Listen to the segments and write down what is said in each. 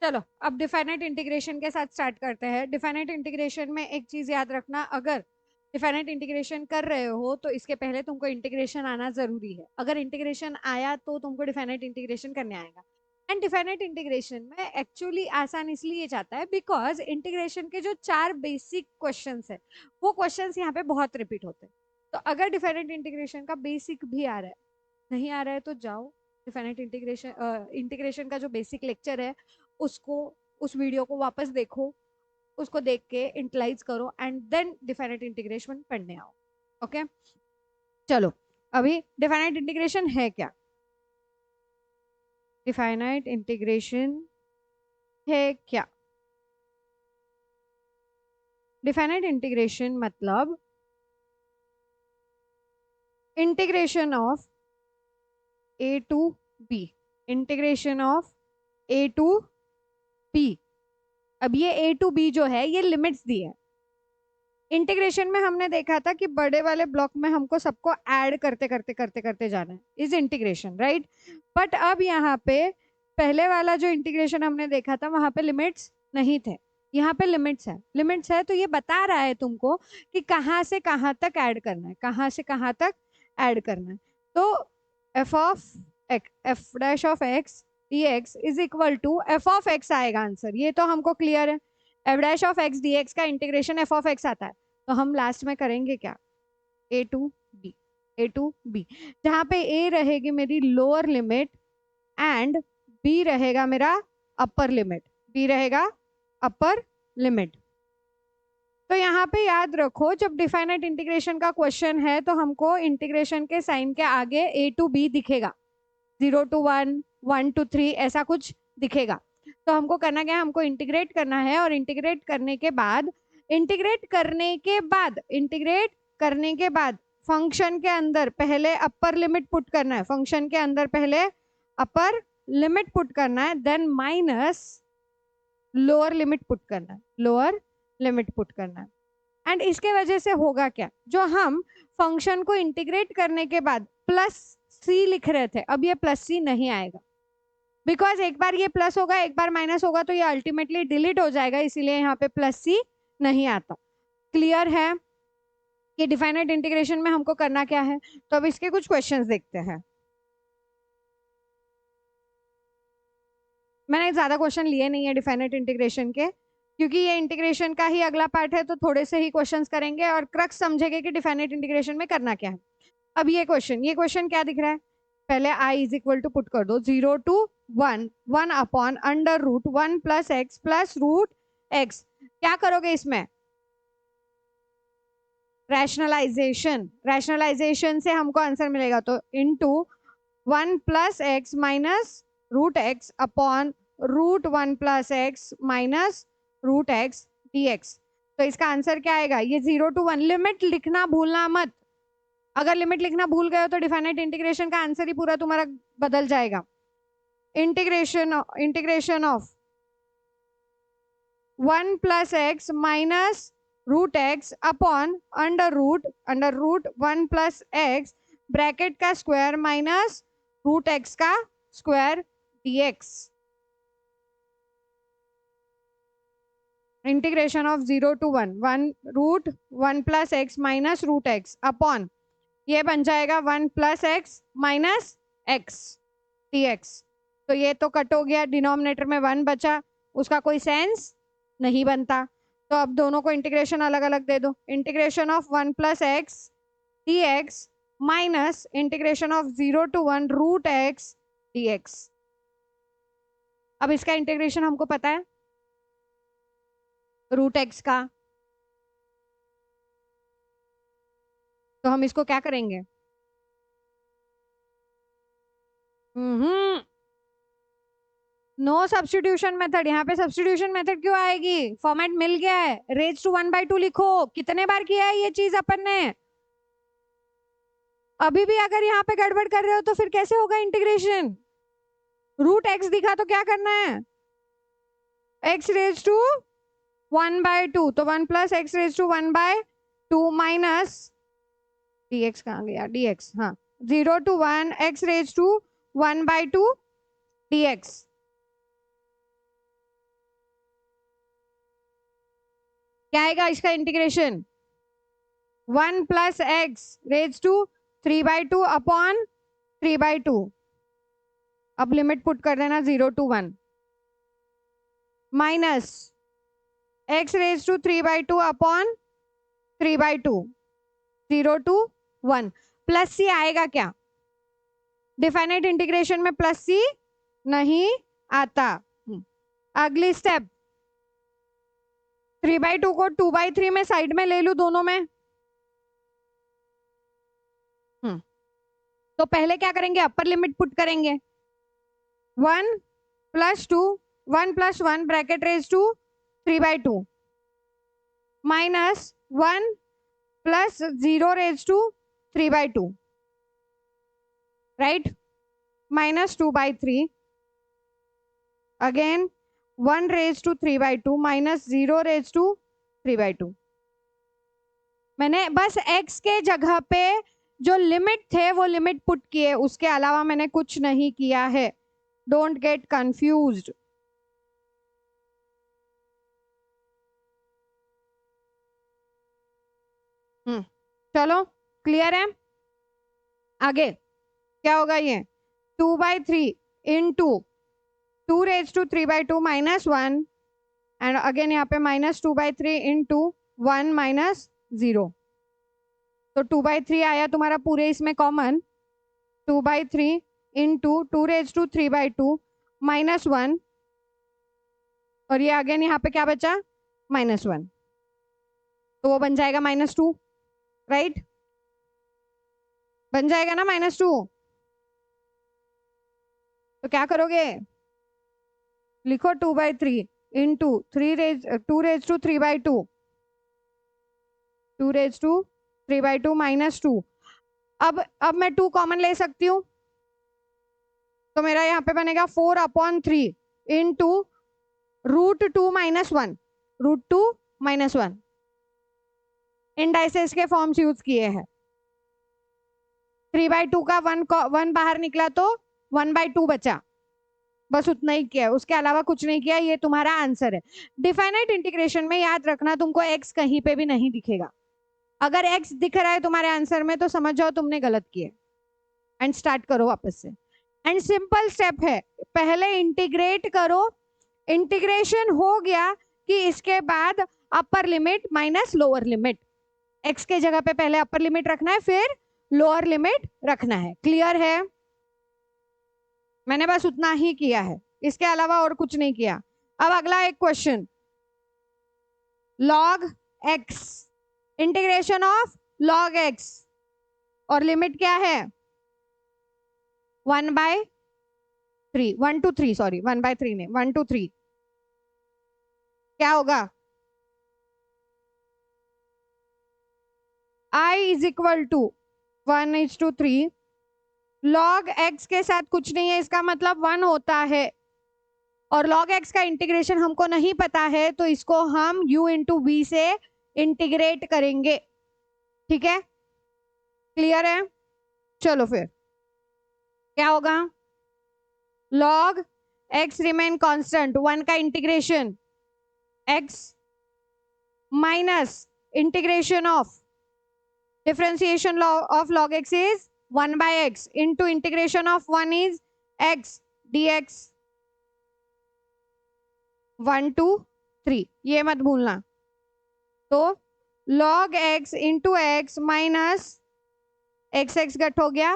चलो अब definite integration के साथ स्टार्ट करते हैं। डिफाइनाइट इंटीग्रेशन में एक चीज याद रखना, अगर डिफाइनाइट इंटीग्रेशन कर रहे हो तो इसके पहले तुमको इंटीग्रेशन आना जरूरी है। अगर इंटीग्रेशन आया तो तुमको डिफाइनाइट इंटीग्रेशन करने आएगा। एंड डिफाइनाइट इंटीग्रेशन में एक्चुअली आसान इसलिए जाता है बिकॉज इंटीग्रेशन के जो 4 बेसिक क्वेश्चंस है वो क्वेश्चंस यहाँ पे बहुत रिपीट होते हैं। तो अगर डिफाइनाइट इंटीग्रेशन का बेसिक भी आ रहा है, नहीं आ रहा है तो जाओ डिफाइनाइट इंटीग्रेशन इंटीग्रेशन का जो बेसिक लेक्चर है उसको, उस वीडियो को वापस देखो, उसको देख के इंटलाइज करो एंड देन डिफाइनाइट इंटीग्रेशन पढ़ने आओ। ओके चलो, अभी डिफाइनाइट इंटीग्रेशन है क्या? डिफाइनाइट इंटीग्रेशन है क्या? डिफाइनाइट इंटीग्रेशन मतलब integration of a to b, integration of a to b. अब ये ए टू बी जो है ये लिमिट्स दी है। इंटीग्रेशन में हमने देखा था कि बड़े वाले ब्लॉक में हमको सबको ऐड करते करते करते करते जाना है, इज इंटीग्रेशन राइट। बट अब यहाँ पे पहले वाला जो इंटीग्रेशन हमने देखा था वहां पे लिमिट्स नहीं थे, यहाँ पे लिमिट्स है। लिमिट्स है तो ये बता रहा है तुमको कि कहाँ से कहाँ तक ऐड करना है, कहाँ से कहाँ तक ऐड करना है। तो f dash of x d x is equal to f of x आएगा आंसर, ये तो हमको क्लियर है। F dash of x d x का इंटीग्रेशन एफ ऑफ एक्स आता है। तो हम लास्ट में करेंगे क्या? A to B, A to B, जहां पे ए रहेगी मेरी लोअर लिमिट एंड बी रहेगा मेरा अपर लिमिट, बी रहेगा अपर लिमिट। तो यहाँ पे याद रखो जब डिफाइनाइट इंटीग्रेशन का क्वेश्चन है तो हमको इंटीग्रेशन के साइन के आगे ए टू बी दिखेगा, 0 to 1, 1 to 3 ऐसा कुछ दिखेगा। तो हमको करना क्या है, हमको इंटीग्रेट करना है और इंटीग्रेट करने के बाद फंक्शन के अंदर पहले अपर लिमिट पुट करना है, फंक्शन के अंदर पहले अपर लिमिट पुट करना है, then minus lower limit put करना है, लोअर लिमिट पुट करना है। एंड इसके वजह से होगा क्या, जो हम फंक्शन को इंटीग्रेट करने के बाद प्लस सी लिख रहे थे अब ये प्लस सी नहीं आएगा, बिकॉज एक बार ये प्लस होगा एक बार माइनस होगा तो ये अल्टीमेटली डिलीट हो जाएगा, इसीलिए यहाँ पे प्लस सी नहीं आता। क्लियर है कि डिफाइनाइट इंटीग्रेशन में हमको करना क्या है? तो अब इसके कुछ क्वेश्चंस देखते हैं। मैंने ज्यादा क्वेश्चन लिए नहीं है डिफाइनाइट इंटीग्रेशन के, क्योंकि ये इंटीग्रेशन का ही अगला पार्ट है तो थोड़े से ही क्वेश्चंस करेंगे और क्रक्स समझेंगे कि डिफाइनाइट इंटीग्रेशन में करना क्या है। अब ये क्वेश्चन क्या दिख रहा है? पहले i is equal to put कर दो, 0 to 1, 1 upon under root 1 plus root x. क्या करोगे इसमें? रैशनलाइजेशन, रैशनलाइजेशन से हमको आंसर मिलेगा तो into 1 plus x minus root x upon root 1 plus x minus root x dx। तो इसका आंसर क्या आएगा? ये 0 to 1, लिमिट लिखना भूलना मत, अगर लिमिट लिखना भूल गए हो तो डिफाइनाइट इंटीग्रेशन का आंसर ही पूरा तुम्हारा बदल जाएगा। Integration of 1 plus x minus root x upon under root 1 plus x bracket का स्क्वायर माइनस रूट एक्स का square dx। Integration of 0 to 1 root 1 plus x minus root x upon ये बन जाएगा 1 plus x minus x dx। तो ये तो cut हो गया, डिनोमिनेटर में 1 बचा, उसका कोई सेंस नहीं बनता। तो अब दोनों को इंटीग्रेशन अलग अलग दे दो, integration of 1 plus x dx minus integration of 0 to 1 root x dx। अब इसका इंटीग्रेशन हमको पता है रूट एक्स का, तो हम इसको क्या करेंगे? नो सब्स्टिट्यूशन मेथड, यहाँ पे सब्स्टिट्यूशन मेथड क्यों आएगी? फॉर्मेट मिल गया है, रेज टू 1/2 लिखो। कितने बार किया है ये चीज अपन ने? अभी भी अगर यहाँ पे गड़बड़ कर रहे हो तो फिर कैसे होगा इंटीग्रेशन? रूट एक्स दिखा तो क्या करना है? एक्स रेज टू 1/2, तो 1 plus x raise to 1/2 minus dx कहाँ गया? dx, हाँ, 0 to 1 x raise to 1/2 dx। क्या आएगा इसका integration? 1 plus x raise to 3/2 upon 3/2। अब लिमिट पुट कर देना 0 to 1 minus x raise to 3/2 upon 3/2 0 to 1 plus C आएगा क्या? डिफाइनाइट इंटीग्रेशन में प्लस सी नहीं आता। अगली स्टेप 3/2 को 2/3 में साइड में ले लूं दोनों में। तो पहले क्या करेंगे? अपर लिमिट पुट करेंगे 1 + 2 1 + 1 bracket raise to 3/2 minus 1 + 0 raise to 3/2 right minus 2/3 again 1 raise to 3/2 minus 0 raise to 3/2। मैंने बस x के जगह पे जो लिमिट थे वो लिमिट पुट किए, उसके अलावा मैंने कुछ नहीं किया है। Don't get confused. चलो क्लियर है? आगे क्या होगा? ये 2/3 into 2 raise to 3/2 minus 1 and again यहाँ पे माइनस 2/3 इंटू 1 माइनस 0। तो 2/3 आया तुम्हारा पूरे इसमें common 2/3 into 2 raise to 3/2 minus 1 और ये अगेन यहाँ पे क्या बचा? -1। तो वो बन जाएगा -2 राइट बन जाएगा ना -2। तो क्या करोगे? लिखो 2/3 into 2 raise to 3/2 2 raise to 3/2 -2। अब मैं 2 कॉमन ले सकती हूँ तो मेरा यहाँ पे बनेगा 4/3 इंटू √2 - 1 √2 - 1 इंडाइसेस के फॉर्म्स यूज किए हैं। 3/2 का 1 बाहर निकला तो 1/2 बचा, बस उतना ही किया, उसके अलावा कुछ नहीं किया। ये तुम्हारा आंसर है। डिफाइनाइट इंटीग्रेशन में याद रखना तुमको x कहीं पे भी नहीं दिखेगा। अगर x दिख रहा है तुम्हारे आंसर में तो समझ जाओ तुमने गलत किया एंड स्टार्ट करो वापस से। एंड सिंपल स्टेप है, पहले इंटीग्रेट करो। इंटीग्रेशन हो गया कि इसके बाद upper limit minus lower limit. x के जगह पे पहले अपर लिमिट रखना है फिर लोअर लिमिट रखना है। क्लियर है? मैंने बस उतना ही किया है, इसके अलावा और कुछ नहीं किया। अब अगला एक question, log x integration of log x और लिमिट क्या है? 1/3 1 to 3 सॉरी 1/3 नहीं 1 to 3 क्या होगा? I = 1:3 log x के साथ कुछ नहीं है, इसका मतलब 1 होता है और log x का इंटीग्रेशन हमको नहीं पता है तो इसको हम u × v से इंटीग्रेट करेंगे। ठीक है? क्लियर है? चलो फिर क्या होगा? log x रिमेन कांस्टेंट 1 का integration x minus integration of differentiation of log x is 1/x into integration of 1 is x dx 1 to 3 ये मत भूलना। तो log x into x minus x घट हो गया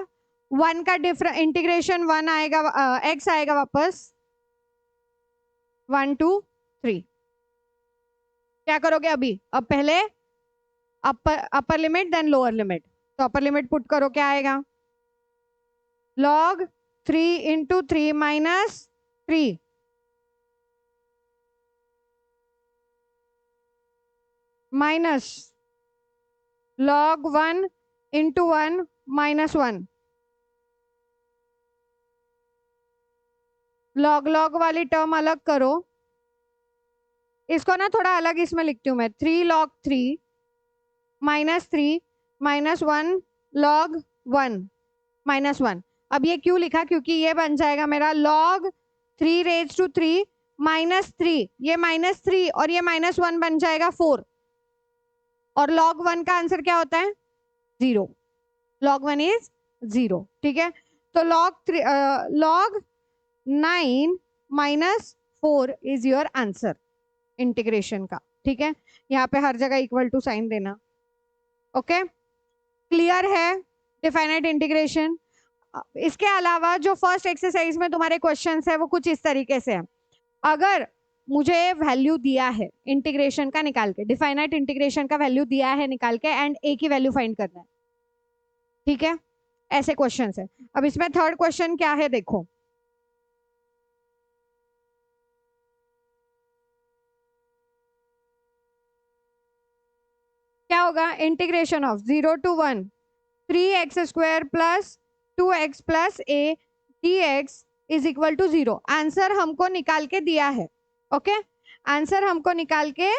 1 का इंटीग्रेशन 1 आएगा x आएगा वापस 1 to 3। क्या करोगे अभी? अब पहले upper limit then lower limit. तो अपर लिमिट पुट करो, क्या आएगा? log 3 × 3 minus 3 minus log 1 × 1 minus 1 log वाली टर्म अलग करो, इसको ना थोड़ा अलग इसमें लिखती हूँ मैं 3 log 3 -3 -1 log 1 -1। अब ये क्यों लिखा? क्योंकि ये बन जाएगा मेरा log 3 raised to 3 -3 ये -3 और ये -1 बन जाएगा 4। और log 1 का आंसर क्या होता है? 0. log 1 is 0. ठीक है, तो log 9 minus 4 is your answer integration का. ठीक है, यहाँ पे हर जगह इक्वल टू साइन देना. ओके, क्लियर है डिफाइनाइट इंटीग्रेशन? इसके अलावा जो फर्स्ट एक्सरसाइज में तुम्हारे क्वेश्चंस है वो कुछ इस तरीके से है. अगर मुझे वैल्यू दिया है इंटीग्रेशन का निकाल के, डिफाइनाइट इंटीग्रेशन का वैल्यू दिया है निकाल के, एंड ए की वैल्यू फाइंड करना है. ठीक है, ऐसे क्वेश्चंस है. अब इसमें थर्ड क्वेश्चन क्या है देखो. क्या होगा? Integration of 0 to 1 3x square plus 2x plus a dx is equal to 0. Answer हमको निकाल के दिया है. ओके, आंसर हमको निकाल के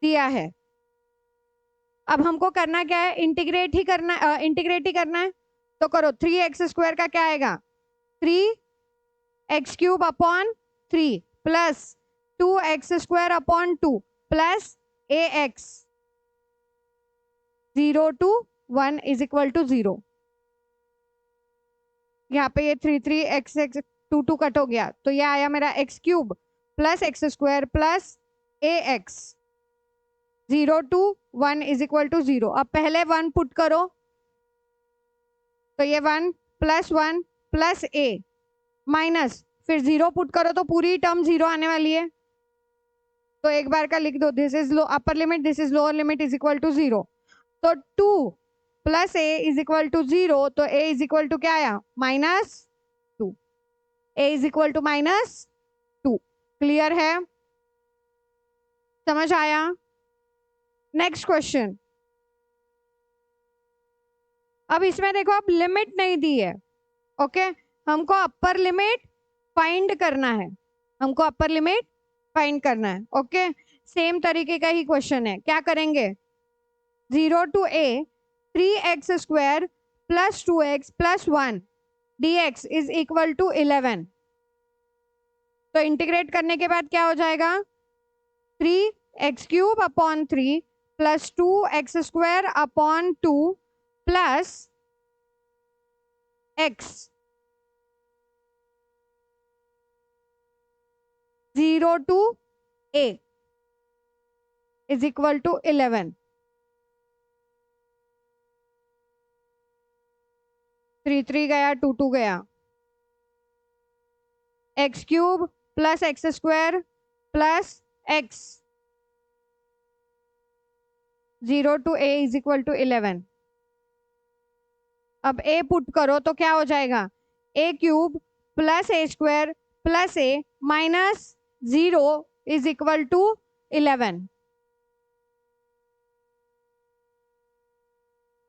दिया है. अब हमको करना क्या है? इंटीग्रेट ही करना है. तो करो. 3x स्क्वायर का क्या आएगा? 3x cube upon 3 plus 2x square upon 2 plus ax 0 to 1 is equal to 0. यहाँ पे ये 3 x 2 कट हो गया, तो ये आया मेरा x cube plus x square plus ax 0 to 1 is equal to 0. अब पहले 1 पुट करो, तो ये 1 प्लस a माइनस फिर 0 पुट करो तो पूरी टर्म 0 आने वाली है. तो एक बार का लिख दो. This is upper limit, this is lower limit is equal to 0. तो 2 plus a is equal to 0. तो a इज इक्वल टू क्या आया? -2. a is equal to -2. Clear है? समझ आया? Next question. अब इसमें देखो, अब लिमिट नहीं दी है. ओके, हमको अपर लिमिट फाइंड करना है. हमको अपर लिमिट फाइंड करना है. ओके, सेम तरीके का ही क्वेश्चन है. क्या करेंगे? 0 to a 3x square plus 2x plus 1 dx is equal to 11. तो इंटीग्रेट करने के बाद क्या हो जाएगा? 3x cube upon 3 plus 2x square upon 2 plus x 0 to a is equal to 11. 3 गया, 2 गया. x cube plus x square plus x 0 to a is equal to 11. अब a पुट करो तो क्या हो जाएगा? a cube plus a square plus a minus 0 is equal to 11.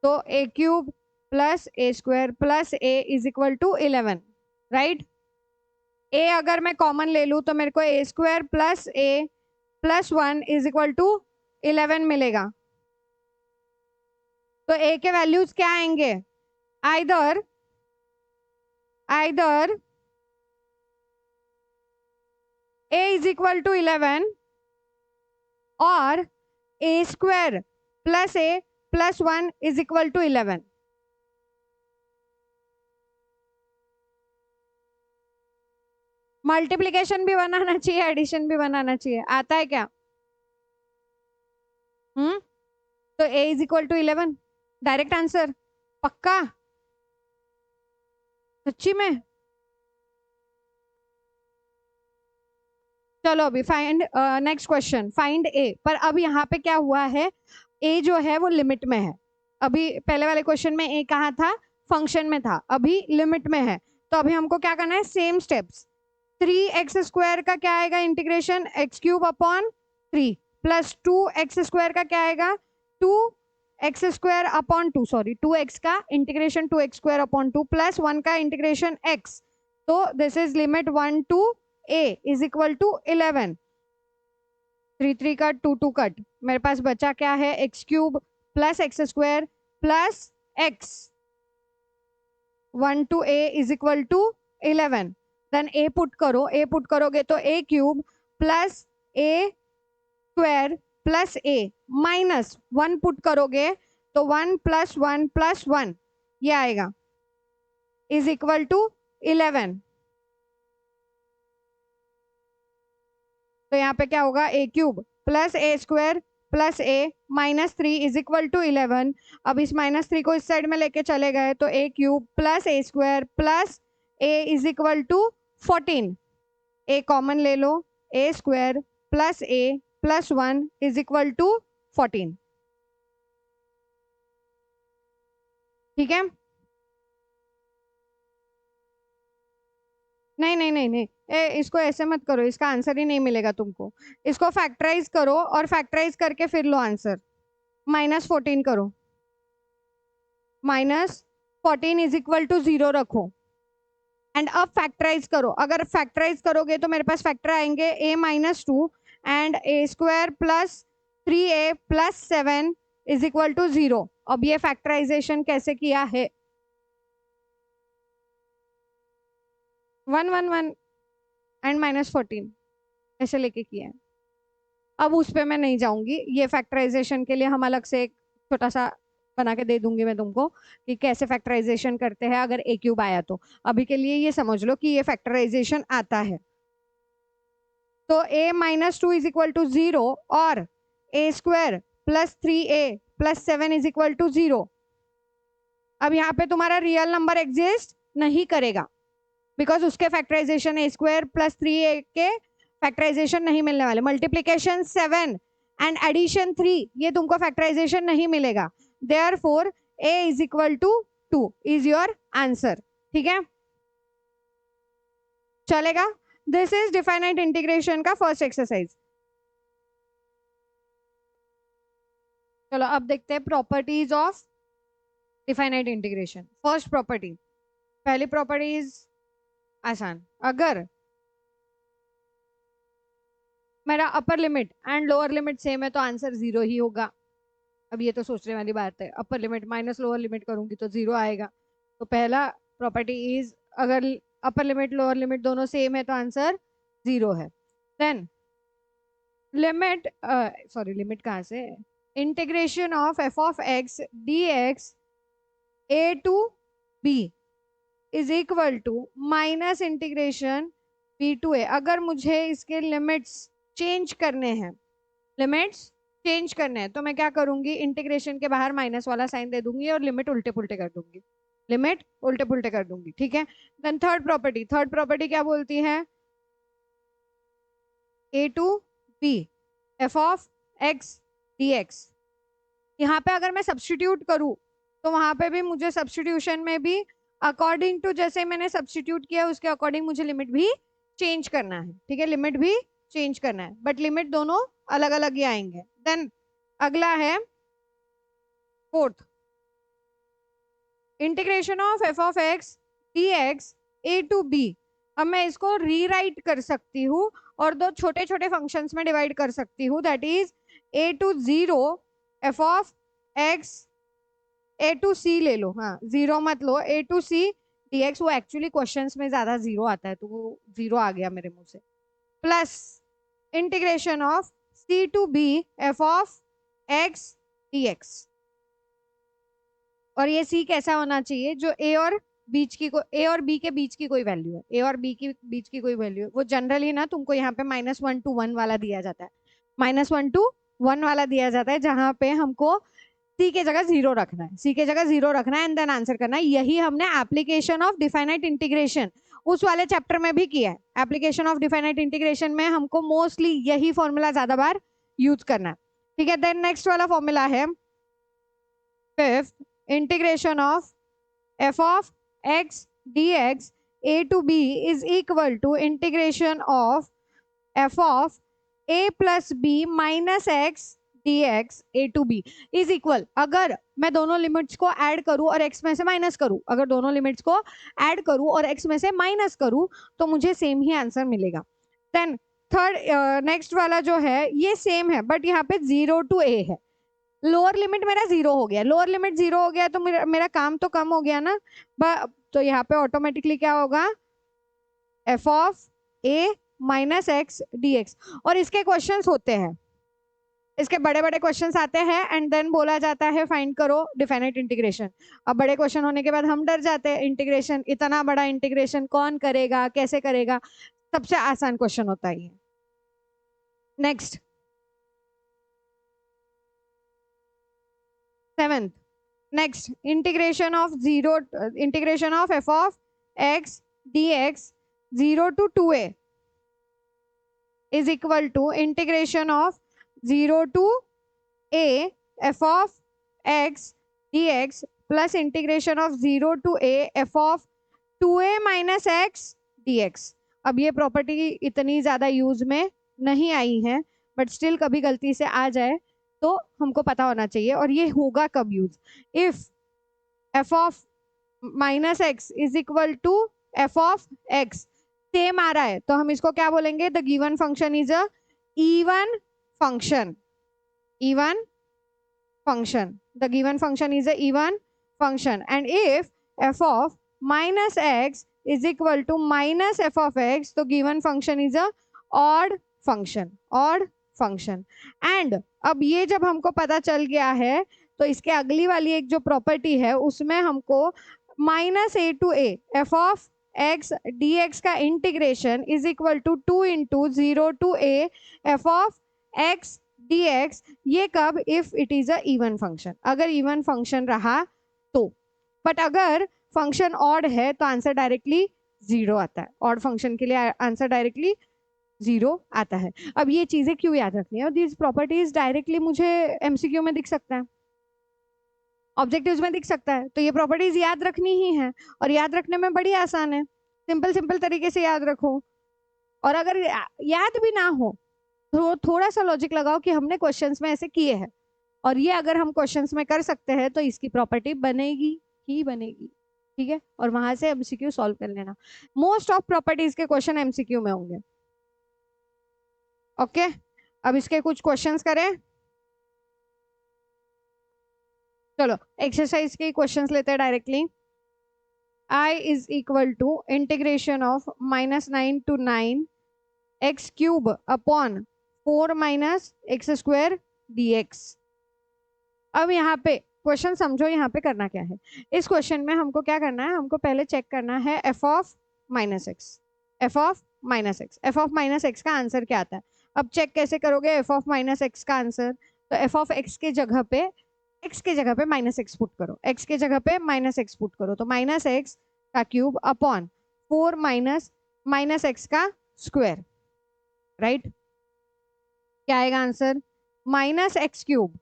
तो a cube plus a square plus a is equal to 11. Right? a अगर मैं common ले लूं तो मेरे को a square plus a plus 1 is equal to 11 मिलेगा. तो a के वैल्यूज क्या आएंगे? Either a is equal to 11 और a square plus a plus 1 is equal to 11. Multiplication भी बनाना चाहिए, एडिशन भी बनाना चाहिए. आता है क्या? तो a is equal to 11 direct answer. पक्का? सच्ची में? चलो अभी find next question. Find a. पर अब यहाँ पे क्या हुआ है? a जो है वो लिमिट में है. अभी पहले वाले क्वेश्चन में a कहाँ था? फंक्शन में था. अभी लिमिट में है. तो अभी हमको क्या करना है? Same steps. 3x स्क्वायर का क्या आएगा? Integration x cube upon 3 plus 2x square का क्या आएगा? 2x square upon 2, sorry 2x का integration 2x square upon 2 plus 1 का इंटीग्रेशन x. तो this is limit 1 to a is equal to 11. 3 cut 2 cut. मेरे पास बचा क्या है? x cube plus x square plus x 1 to a is equal to 11. Then a put करो. a put करोगे तो a cube plus a square plus a minus 1 put करोगे तो 1 + 1 + 1 ये आएगा इज इक्वल टू 11। तो यहाँ पे क्या होगा, a³ + a² + a -3 is equal to 11। अब इस -3 को इस साइड में लेके चले गए तो a³ + a² + a is equal to 14। a common ले लो, a² + a + 1 is equal to 14। ठीक है, नहीं नहीं नहीं नहीं, इसको ऐसे मत करो, इसका आंसर ही नहीं मिलेगा तुमको। इसको फैक्टराइज करो और फैक्टराइज करके फिर लो आंसर। -14 करो, -14 इज इक्वल टू 0 रखो एंड अब फैक्टराइज करो। अगर फैक्टराइज करोगे तो मेरे पास फैक्टर आएंगे a -2 and a² + 3a + 7 is equal to 0। अब ये फैक्टराइजेशन कैसे किया है, 1 1 1 एंड -14 ऐसे लेके किया है। अब उस पे मैं नहीं जाऊंगी, ये फैक्टराइजेशन के लिए हम अलग से एक छोटा सा बना के दे दूंगी मैं तुमको कि कैसे फैक्टराइजेशन करते हैं अगर a³ आया तो। अभी के लिए ये समझ लो कि ये फैक्टराइजेशन आता है। तो a -2 इज इक्वल टू 0 और a² + 3a + 7 is equal to 0। अब यहाँ पे तुम्हारा रियल नंबर एग्जिस्ट नहीं करेगा बिकॉज उसके फैक्टराइजेशन a² + 3a के फैक्टराइजेशन नहीं मिलने वाले। मल्टीप्लीकेशन 7 एंड एडिशन 3 ये तुमको फैक्टराइजेशन नहीं मिलेगा। Therefore a is equal to 2 is your answer. ठीक है, चलेगा। दिस इज डिफाइनाइट इंटीग्रेशन का फर्स्ट एक्सरसाइज। चलो अब देखते हैं properties of definite integration. First property, पहली प्रॉपर्टीज आसान, अगर मेरा upper limit and lower limit same है तो आंसर 0 ही होगा। अब ये तो सोचने वाली बात है, upper limit minus lower limit करूंगी तो 0 आएगा। तो पहला प्रॉपर्टी इज, अगर अपर लिमिट लोअर लिमिट दोनों सेम है तो आंसर 0 है। देन लिमिट, सॉरी लिमिट कहाँ से, integration of f(x) dx a to b is equal to minus integration b to a। अगर मुझे इसके लिमिट्स चेंज करने हैं, लिमिट्स चेंज करने हैं तो मैं क्या करूंगी, इंटीग्रेशन के बाहर माइनस वाला साइन दे दूंगी और लिमिट उल्टे पुल्टे कर दूंगी, लिमिट उल्टे पुल्टे कर दूंगी। ठीक है, देन थर्ड प्रॉपर्टी क्या बोलती है, a to b f(x) dx। यहाँ पे अगर मैं सब्सटीट्यूट करूँ तो वहां पे भी मुझे सब्सटीट्यूशन में भी अकॉर्डिंग टू जैसे मैंने सब्सटीट्यूट किया उसके अकॉर्डिंग मुझे लिमिट भी चेंज करना है। ठीक है, लिमिट भी चेंज करना है बट लिमिट दोनों अलग अलग ही आएंगे। देन अगला है fourth, integration of f(x) dx a to b। अब मैं इसको रीराइट कर सकती हूँ और दो छोटे छोटे फंक्शंस में डिवाइड कर सकती हूँ, that is a to 0 f(x) a to c ले लो, हाँ 0 मत लो, a to c dx। वो एक्चुअली क्वेश्चंस में ज्यादा 0 आता है तो वो 0 आ गया मेरे मुंह से, plus integration of c to b f(x) dx। और ये c कैसा होना चाहिए, जो a और a और b के बीच की कोई वैल्यू है, a और b के बीच की कोई वैल्यू है। वो जनरली ना तुमको यहाँ पे -1 to 1 वाला दिया जाता है, -1 to 1 वाला दिया जाता है जहां पे हमको c के जगह 0 रखना है, c के जगह 0 रखना है एंड देन आंसर करना है। यही हमने एप्लीकेशन ऑफ डिफाइनाइट इंटीग्रेशन उस वाले चैप्टर में भी किया है। एप्लीकेशन ऑफ डिफाइनाइट इंटीग्रेशन में हमको मोस्टली यही फॉर्मूला ज्यादा बार यूज करना है। ठीक है, देन नेक्स्ट वाला फॉर्मूला है fifth, integration of f(x) dx a to b is equal to integration of f(a plus b minus x dx a to b is equal। अगर मैं दोनों लिमिट्स को ऐड करूं और x में से माइनस करूं, अगर दोनों लिमिट्स को ऐड करूं और x में से माइनस करूं तो मुझे सेम ही आंसर मिलेगा। देन थर्ड नेक्स्ट वाला जो है ये सेम है बट यहाँ पे 0 to a है। लोअर लिमिट मेरा 0 हो गया, लोअर लिमिट 0 हो गया तो मेरा काम तो कम हो गया ना। तो यहाँ पे ऑटोमेटिकली क्या होगा, f(a minus x dx। और इसके क्वेश्चंस होते हैं, इसके बड़े बड़े क्वेश्चंस आते हैं एंड देन बोला जाता है फाइंड करो डिफिनिट इंटीग्रेशन। अब बड़े क्वेश्चन होने के बाद हम डर जाते हैं, इंटीग्रेशन, इतना बड़ा इंटीग्रेशन कौन करेगा, कैसे करेगा। सबसे आसान क्वेश्चन होता है ये। Next, 7th, next, integration of f of x dx 0 to 2a is equal to integration of 0 to a f of x dx plus integration of 0 to a f of 2a minus x dx। अब ये property इतनी ज्यादा use में नहीं आई है, but still कभी गलती से आ जाए तो हमको पता होना चाहिए। और ये होगा कब use, if f of minus x is equal to f of x same आ रहा है तो हम इसको क्या बोलेंगे, the given function is a even function. Even function, the given function is a even function. And if f of minus x is equal to minus f of x, तो given function is a odd function, odd function. And अब ये जब हमको पता चल गया है तो इसके अगली वाली एक जो प्रॉपर्टी है उसमें हमको minus a two a f of x d x का integration is equal to 2 into 0 two a f of x d x, ये कब, if it is a even function, अगर इवन फंक्शन रहा तो। बट अगर फंक्शन ऑड है तो answer directly 0 आता है, ऑड फंक्शन के लिए आंसर डायरेक्टली 0 आता है। अब ये चीजें क्यों याद रखनी है, और दीज प्रॉपर्टीज डायरेक्टली मुझे एमसीक्यू में दिख सकता है, ऑब्जेक्टिव्स में दिख सकता है, तो ये प्रॉपर्टीज याद रखनी ही है। और याद रखने में बड़ी आसान है, सिंपल सिंपल तरीके से याद रखो। और अगर याद भी ना हो तो थोड़ा सा लॉजिक लगाओ कि हमने क्वेश्चंस में ऐसे किए हैं, और ये अगर हम क्वेश्चंस में कर सकते हैं तो इसकी प्रॉपर्टी बनेगी ही बनेगी, ठीक है। और वहां से एमसीक्यू सॉल्व कर लेना। मोस्ट ऑफ प्रॉपर्टीज के क्वेश्चन एमसीक्यू में होंगे। ओके, अब इसके कुछ क्वेश्चंस करें। चलो एक्सरसाइज के क्वेश्चंस लेते हैं directly. I is equal to integration of -9 to 9 x cube upon 4 minus x square dx। अब यहाँ पे क्वेश्चन समझो, यहाँ पे करना क्या है। इस क्वेश्चन में हमको क्या करना है, हमको पहले चेक करना है f of minus x, f of minus x, f of minus x का आंसर क्या आता है। अब चेक कैसे करोगे f ऑफ माइनस एक्स का आंसर, तो f ऑफ x के जगह पे, x के जगह पे माइनस एक्स पुट करो, x के जगह पे माइनस एक्स पुट करो, तो माइनस एक्स का cube upon 4 minus minus x का स्क्वायर, राइट। क्या आएगा answer, minus x cube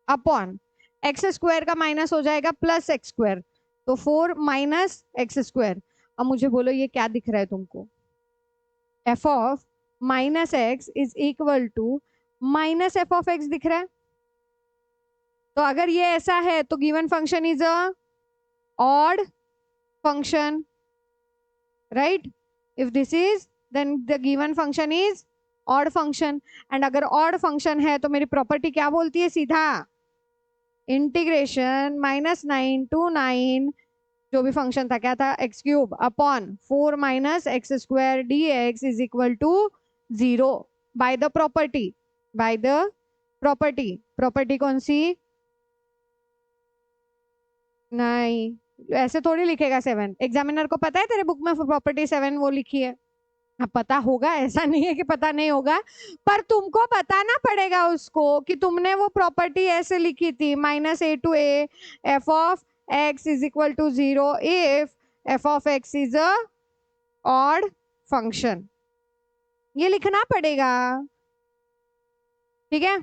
upon x square का माइनस हो जाएगा प्लस एक्स स्क्वायर, तो 4 माइनस एक्स स्क्वायर। अब मुझे बोलो ये क्या दिख रहा है तुमको, f of minus x is equal to minus f of x दिख रहा है। तो अगर ये ऐसा है तो given function is a odd function, right. If this is, then the given function is odd function. And अगर ऑड फंक्शन है तो मेरी प्रॉपर्टी क्या बोलती है, सीधा इंटीग्रेशन -9 to 9 जो भी फंक्शन था, क्या था, x cube upon 4 minus x square d x is equal to 0 by the property, by the property. Property कौन सी, नहीं ऐसे थोड़ी लिखेगा 7, एग्जामिनर को पता है तेरे बुक में प्रॉपर्टी 7 वो लिखी है। अब पता होगा, ऐसा नहीं है कि पता नहीं होगा, पर तुमको बताना पड़ेगा उसको कि तुमने वो प्रॉपर्टी ऐसे लिखी थी, -a to a f of x is equal to 0 if f of x is a odd function, ये लिखना पड़ेगा, ठीक है।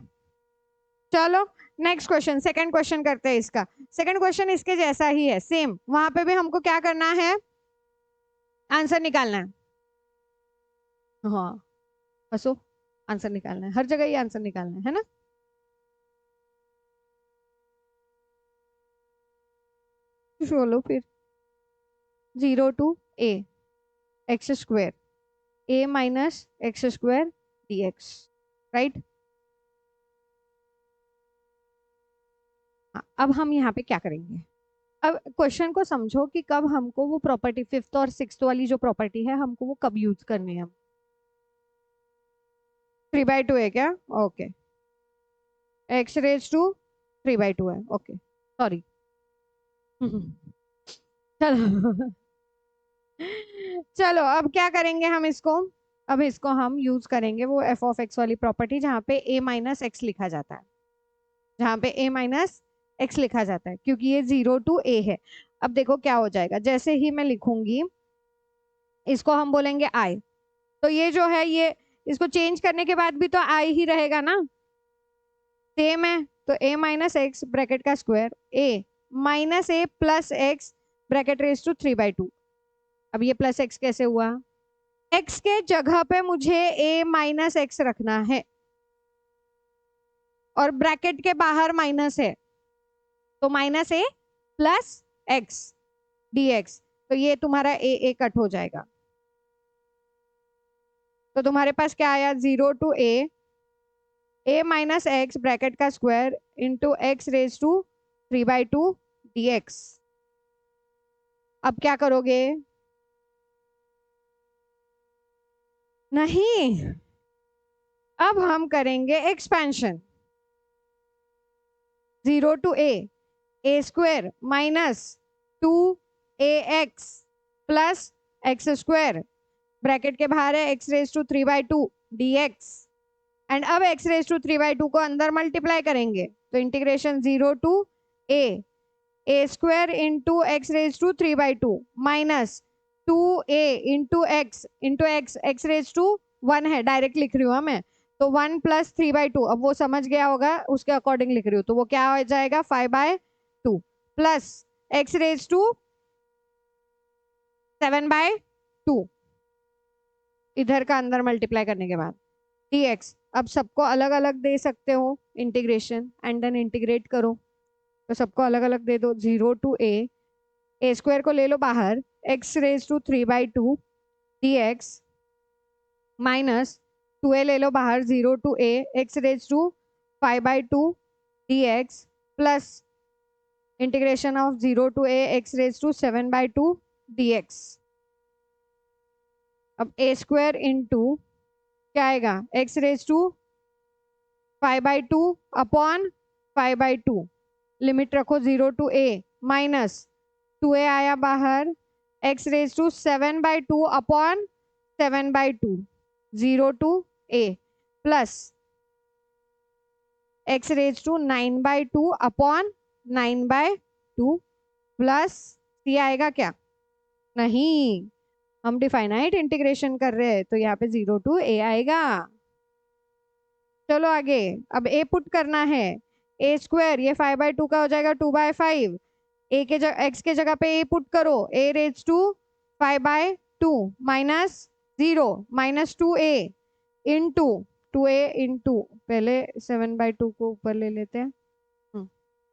चलो नेक्स्ट क्वेश्चन, सेकंड क्वेश्चन करते हैं इसका। सेकंड क्वेश्चन इसके जैसा ही है, सेम, वहां पे भी हमको क्या करना है, आंसर निकालना है। हाँ बसो, आंसर निकालना है, हर जगह ही आंसर निकालना है ना। बोलो फिर, 0 to a x square a minus x square d x, right. अब हम यहाँ पे क्या करेंगे, अब क्वेश्चन को समझो कि कब हमको वो प्रॉपर्टी, 5th और 6th वाली जो प्रॉपर्टी है हमको वो कब यूज करनी है। 3/2 है क्या, ओके। एक्स रेज टू 3/2 है, ओके सॉरी। चलो चलो अब क्या करेंगे हम इसको, अब इसको हम यूज करेंगे वो एफ ऑफ एक्स वाली प्रॉपर्टी जहाँ पे ए माइनस एक्स लिखा जाता है, जहाँ पे ए माइनस एक्स लिखा जाता है, क्योंकि ये 0 to a है। अब देखो क्या हो जाएगा, जैसे ही मैं लिखूंगी इसको हम बोलेंगे आई, तो ये जो है ये इसको चेंज करने के बाद भी तो आई ही रहेगा ना, सेम है। तो ए माइनस एक्स ब्रैकेट का square a minus a plus x bracket raise to 3/2। अब ये प्लस एक्स कैसे हुआ, एक्स के जगह पे मुझे ए माइनस एक्स रखना है और ब्रैकेट के बाहर माइनस है, तो minus a plus x dx, तो ये तुम्हारा ए कट हो जाएगा। तो तुम्हारे पास क्या आया, 0 to a minus x bracket का square into x raise to 3/2 dx। अब क्या करोगे, नहीं, अब हम करेंगे expansion, 0 to a square minus 2ax plus x square bracket के बाहर है x raise to 3/2 dx। And अब एक्स रेज टू 3/2 को अंदर मल्टीप्लाई करेंगे, तो integration 0 to a square into x raise to 3/2 minus 2a into x x raise to 1 है, direct लिख रही हूँ मैं, तो 1 प्लस 3/2, अब वो समझ गया होगा उसके अकॉर्डिंग लिख रही हूँ, तो वो क्या हो जाएगा 5/2 प्लस एक्स रेज टू 7/2 इधर का अंदर मल्टीप्लाई करने के बाद dx। अब सबको अलग अलग दे सकते हो इंटीग्रेशन एंड देन इंटीग्रेट करो, तो सबको अलग अलग दे दो, 0 to a स्क्वायर को ले लो बाहर x raise to 3/2 dx minus 2a ले लो बाहर 0 to a x raise to 5/2 dx plus integration of 0 to a x raise to 7/2 dx। अब a स्क्वायर इंटू क्या आएगा, x raise to 5/2 upon 5/2, limit रखो 0 to a माइनस 2a आया बाहर x raise to 7/2 upon 7/2 0 to a plus x raise to 9/2 upon 9/2 plus C आएगा क्या, नहीं, हम डिफाइनाइट इंटीग्रेशन कर रहे हैं तो यहाँ पे 0 to a आएगा। चलो आगे, अब a पुट करना है, a स्क्वायर ये 5/2 का हो जाएगा 2/5, a के x के जगह पे a पुट करो, a raise to 5/2 minus 0 minus 2a into 2a into पहले 7/2 को ऊपर ले लेते हैं,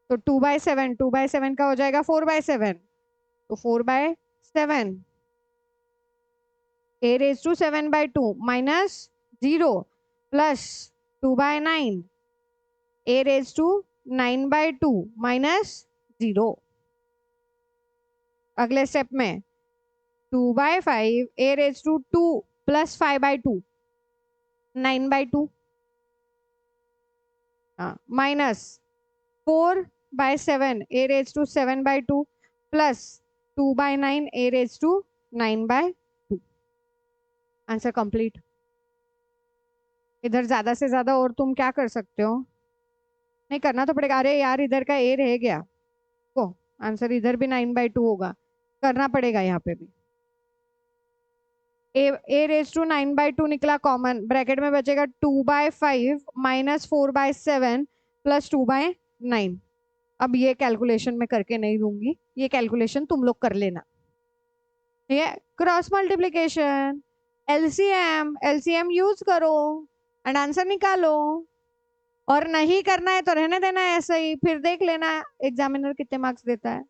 तो 2/7 का हो जाएगा 4/7, तो 4/7 a raise to 7/2 minus 0 plus 2/9 a raise to 9/2 minus 0। अगले स्टेप में 2/5 a raise to 2 plus 5/2 9/2 minus 4/7 a raise to 7/2 plus 2/9 a raise to 9/2। Answer complete. इधर ज्यादा से ज्यादा और तुम क्या कर सकते हो, नहीं करना तो पड़ेगा, अरे यार इधर का a रह गया, को आंसर इधर भी 9/2 होगा, करना पड़ेगा यहाँ पे भी। a रेज टू 9/2 निकला कॉमन, ब्रैकेट में बचेगा 2/5 माइनस 4/7 प्लस 2/9। अब ये कैलकुलेशन मैं करके नहीं दूंगी, ये कैलकुलेशन तुम लोग कर लेना, ये cross multiplication LCM, LCM use करो एंड आंसर निकालो, और नहीं करना है तो रहने देना है ऐसे ही, फिर देख लेना एग्जामिनर कितने मार्क्स देता है।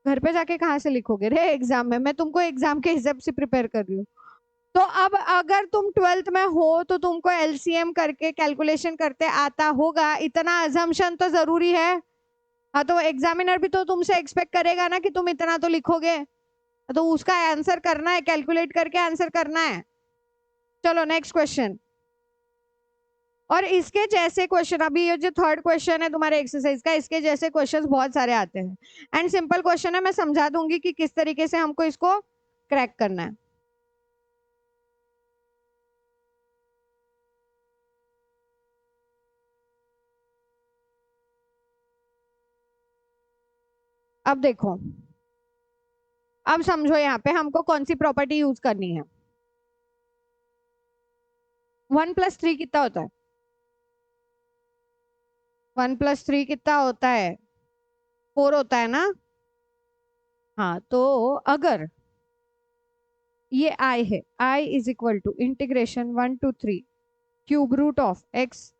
घर पे जाके कहाँ से लिखोगे रे एग्जाम में, मैं तुमको एग्जाम के हिसाब से प्रिपेयर कर रही हूँ। तो अब अगर तुम 12th में हो तो तुमको एलसीएम करके कैलकुलेशन करते आता होगा, इतना अजम्पशन तो जरूरी है। हाँ, तो एग्जामिनर भी तो तुमसे एक्सपेक्ट करेगा ना कि तुम इतना तो लिखोगे, तो उसका आंसर करना है, कैलकुलेट करके आंसर करना है। चलो नेक्स्ट क्वेश्चन, और इसके जैसे क्वेश्चन, अभी ये जो थर्ड क्वेश्चन है तुम्हारे एक्सरसाइज का, इसके जैसे क्वेश्चंस बहुत सारे आते हैं एंड सिंपल क्वेश्चन है, मैं समझा दूंगी कि किस तरीके से हमको इसको क्रैक करना है। अब देखो, अब समझो यहाँ पे हमको कौन सी प्रॉपर्टी यूज करनी है। 1+3 कितना होता है? 1+3 कितना होता है? 4 होता है ना। हाँ, तो अगर ये I है, I is equal to integration 1 to 3 cube root of x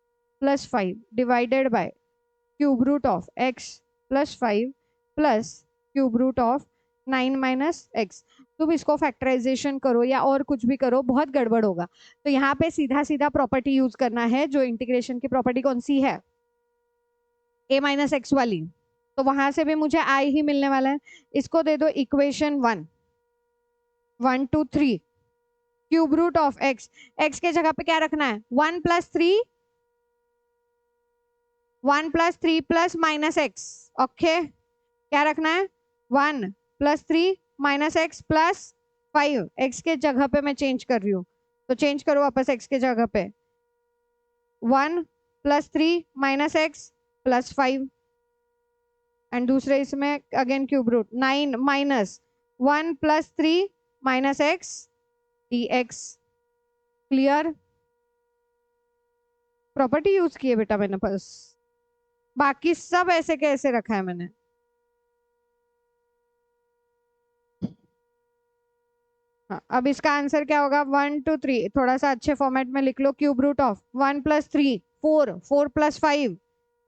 plus 5 divided by cube root of x plus 5 plus cube root of 9 minus x. तुम इसको फैक्टराइजेशन करो या और कुछ भी करो, बहुत गड़बड़ होगा। तो यहाँ पे सीधा सीधा प्रॉपर्टी यूज करना है, जो इंटीग्रेशन की प्रॉपर्टी कौन सी है? a माइनस एक्स वाली। तो वहां से भी मुझे I ही मिलने वाला है। इसको दे दो equation 1 to 3 cube root of x, x के जगह पे क्या रखना है? 1+3 प्लस माइनस एक्स। ओके, क्या रखना है? 1+3 माइनस एक्स प्लस 5। एक्स के जगह पे मैं चेंज कर रही हूँ, तो चेंज करो वापस एक्स के जगह पे। 1+3 माइनस एक्स प्लस 5 एंड दूसरे इसमें again cube root 9 minus 1+3 minus x dx। Clear? Property use की है बेटा मैंने, बस बाकी सब ऐसे कैसे रखा है मैंने। हाँ, अब इसका आंसर क्या होगा? 1 to 3, थोड़ा सा अच्छे फॉर्मेट में लिख लो। Cube root of 1+3 4, 4+5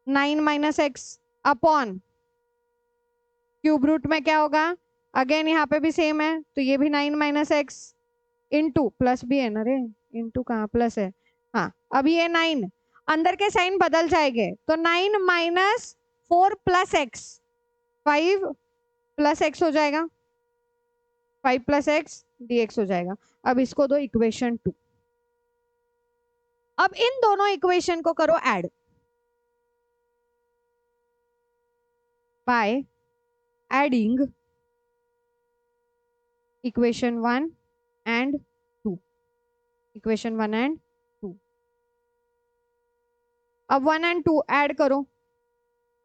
9 minus x upon cube root में क्या होगा? अगेन यहाँ पे भी सेम है, तो ये भी 9 माइनस एक्स इंटू प्लस भी है ना रे, इंटू कहाँ प्लस है। हाँ, अभी ये 9 अंदर के साइन बदल जाएंगे, तो 9 minus 4 plus x 5 plus x हो जाएगा, 5 प्लस एक्स dx हो जाएगा। अब इसको दो इक्वेशन 2। अब इन दोनों इक्वेशन को करो add by adding equation 1 and 2। Equation 1 and 2। अब 1 एंड 2 ऐड करो।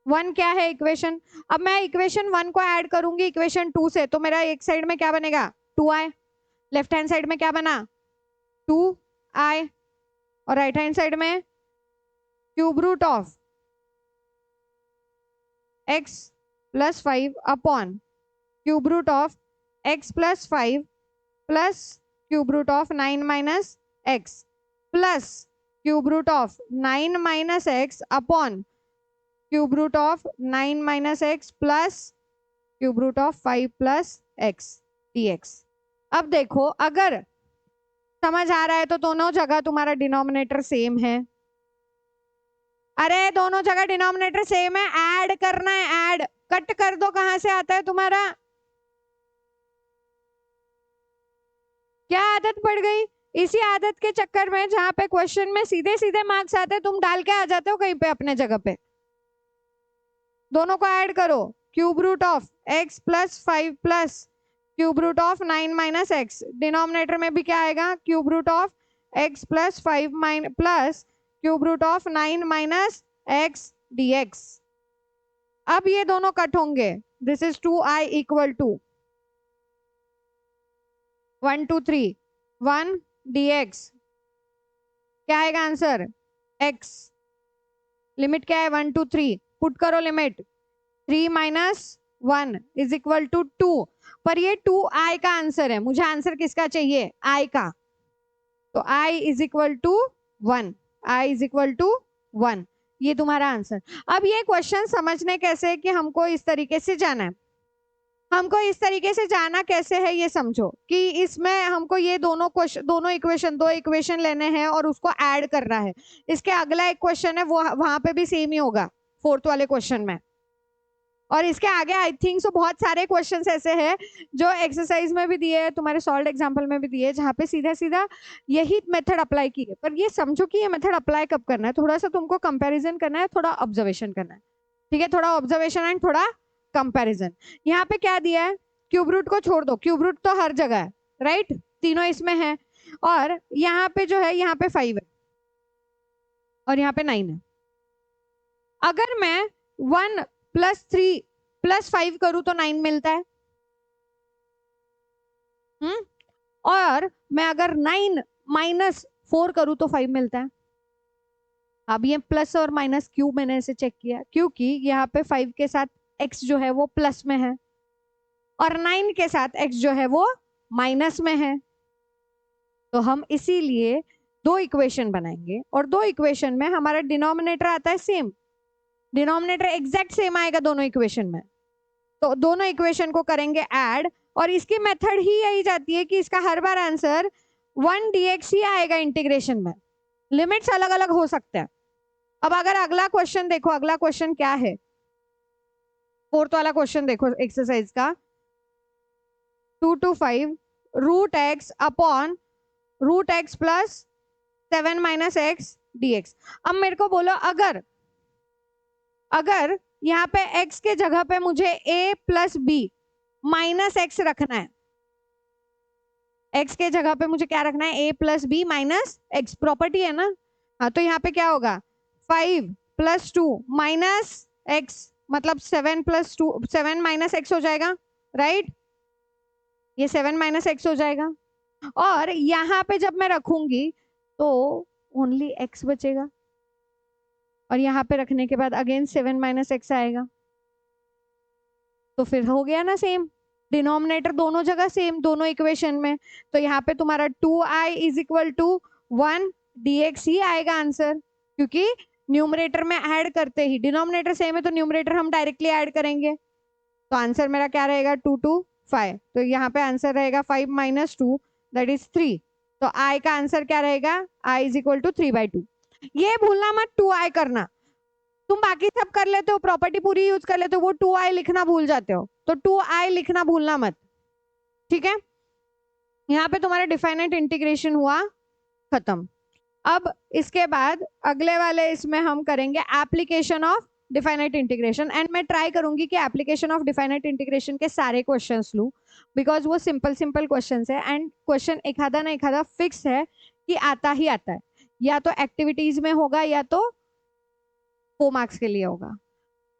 1 क्या है? इक्वेशन। अब मैं इक्वेशन 1 को ऐड करूंगी इक्वेशन 2 से, तो मेरा एक साइड में क्या बनेगा? 2i। लेफ्ट हैंड साइड में क्या बना? 2i। और राइट हैंड साइड में cube root of x plus 5 upon cube root of x plus 5 plus cube root of 9 minus x plus cube root of 9 minus x upon cube root of 9 minus x plus cube root of 5 plus x dx। अब देखो, अगर समझ आ रहा है तो दोनों जगह तुम्हारा डिनोमिनेटर सेम है। अरे दोनों जगह डिनोमिनेटर सेम है, ऐड करना है, ऐड। कट कर दो, कहां से आता है तुम्हारा? क्या आदत पड़ गई? इसी आदत के चक्कर में जहां पे क्वेश्चन में सीधे सीधे मार्क्स आते हैं, तुम डाल के आ जाते हो कहीं पे अपने जगह पे। दोनों को ऐड करो। Cube root of x plus 5 plus cube root of 9 minus x. Denominator में भी क्या आएगा? Cube root of x plus 5 plus cube root of 9 minus x dx। अब ये दोनों कट होंगे। This is 2i equal to 1 to 3 1 dx। क्या आएगा आंसर? x। लिमिट क्या है? 1 to 3। पुट करो limit. 3 minus 1 is equal to 2। पर ये 2i का आंसर है, मुझे आंसर किसका चाहिए? i का। तो i is equal to 1। i is equal to 1, ये तुम्हारा आंसर। अब ये क्वेश्चन समझने कैसे कि हमको इस तरीके से जाना है। हमको इस तरीके से जाना कैसे है ये समझो, कि इसमें हमको ये दोनों इक्वेशन, दो इक्वेशन लेने हैं और उसको ऐड करना है। इसके अगला एक क्वेश्चन है, वो वहां पे भी सेम ही होगा, फोर्थ वाले क्वेश्चन में। और इसके आगे आई थिंक सो बहुत सारे क्वेश्चंस ऐसे हैं जो एक्सरसाइज में भी दिए हैं, तुम्हारे सॉल्व एग्जाम्पल में भी दिए हैं, जहाँ पे सीधा सीधा यही मेथड अप्लाई की है। पर ये समझो कि ये मेथड अप्लाई कब करना है, थोड़ा सा तुमको कंपैरिजन करना है, थोड़ा ऑब्जर्वेशन करना है, ठीक है, थोड़ा ऑब्जर्वेशन एंड थोड़ा कंपैरिजन। यहाँ पे क्या दिया है, क्यूब रूट को छोड़ दो, क्यूब रूट तो हर जगह है, राइट, तीनों इसमें है, और यहाँ पे जो है, यहाँ पे 5 है और यहाँ पे 9 है। अगर मैं 1 + 3 + 5 करूं तो 9 मिलता है। और मैं अगर 9 - 4 करूं तो 5 मिलता है। अब ये प्लस और माइनस क्यों मैंने इसे चेक किया, क्योंकि यहाँ पे 5 के साथ x जो है वो प्लस में है और 9 के साथ x जो है वो माइनस में है। तो हम इसीलिए दो इक्वेशन बनाएंगे और दो इक्वेशन में हमारा डिनोमिनेटर आता है सेम, डिनोमिनेटर एग्जैक्ट सेम आएगा दोनों इक्वेशन में। तो दोनों इक्वेशन को करेंगे ऐड, और इसकी मेथड ही यही जाती है कि इसका हर बार आंसर 1 dx ही आएगा इंटीग्रेशन में, लिमिट्स अलग अलग हो सकते हैं। अब अगर अगला क्वेश्चन देखो, अगला क्वेश्चन क्या है, 4th वाला क्वेश्चन देखो एक्सरसाइज का, 2 to 5 √x upon √x + 7 - x dx। अब मेरे को बोलो, अगर यहाँ पे x के जगह पे मुझे a + b - x रखना है, x के जगह पे मुझे क्या रखना है, a + b - x, प्रॉपर्टी है ना। हाँ, तो यहाँ पे क्या होगा, 5 + 2 - x, मतलब 7 + 2 7 - x हो जाएगा, राइट, ये 7 - x हो जाएगा। और यहाँ पे जब मैं रखूंगी तो ओनली x बचेगा, और यहाँ पे रखने के बाद अगेन 7 - x आएगा। तो फिर हो गया ना सेम, डिनोमिनेटर दोनों जगह सेम, दोनों इक्वेशन में। तो यहाँ पे तुम्हारा 2i = 1 dx ही आएगा आंसर, क्योंकि न्यूमरेटर में ऐड करते ही, डिनोमिनेटर सेम है तो न्यूमरेटर हम डायरेक्टली ऐड करेंगे। तो आंसर मेरा क्या रहेगा, 2 to 5। तो यहाँ पे आंसर रहेगा 5 - 2 दैट इज 3। तो i का आंसर क्या रहेगा, i = 3/2। ये भूलना मत 2i करना, तुम बाकी सब कर लेते हो, प्रॉपर्टी पूरी यूज कर लेते हो, वो 2i लिखना भूल जाते हो, तो 2i लिखना भूलना मत, ठीक है। यहाँ पे तुम्हारा डिफाइनाइट इंटीग्रेशन हुआ खत्म। अब इसके बाद अगले वाले इसमें हम करेंगे application of definite integration, and मैं ट्राई करूंगी कि एप्लीकेशन ऑफ डिफाइनाइट इंटीग्रेशन के सारे क्वेश्चंस लूं, बिकॉज वो सिंपल क्वेश्चंस है, एंड क्वेश्चन एक आधा ना एक आधा फिक्स है कि आता ही आता है, या तो एक्टिविटीज में होगा या तो 4 मार्क्स के लिए होगा।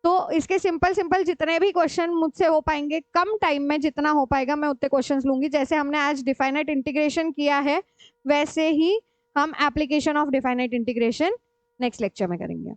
तो इसके सिंपल जितने भी क्वेश्चन मुझसे हो पाएंगे कम टाइम में, जितना हो पाएगा मैं उतने क्वेश्चंस लूंगी। जैसे हमने आज डिफाइनाइट इंटीग्रेशन किया है, वैसे ही हम application of definite integration next lecture में करेंगे।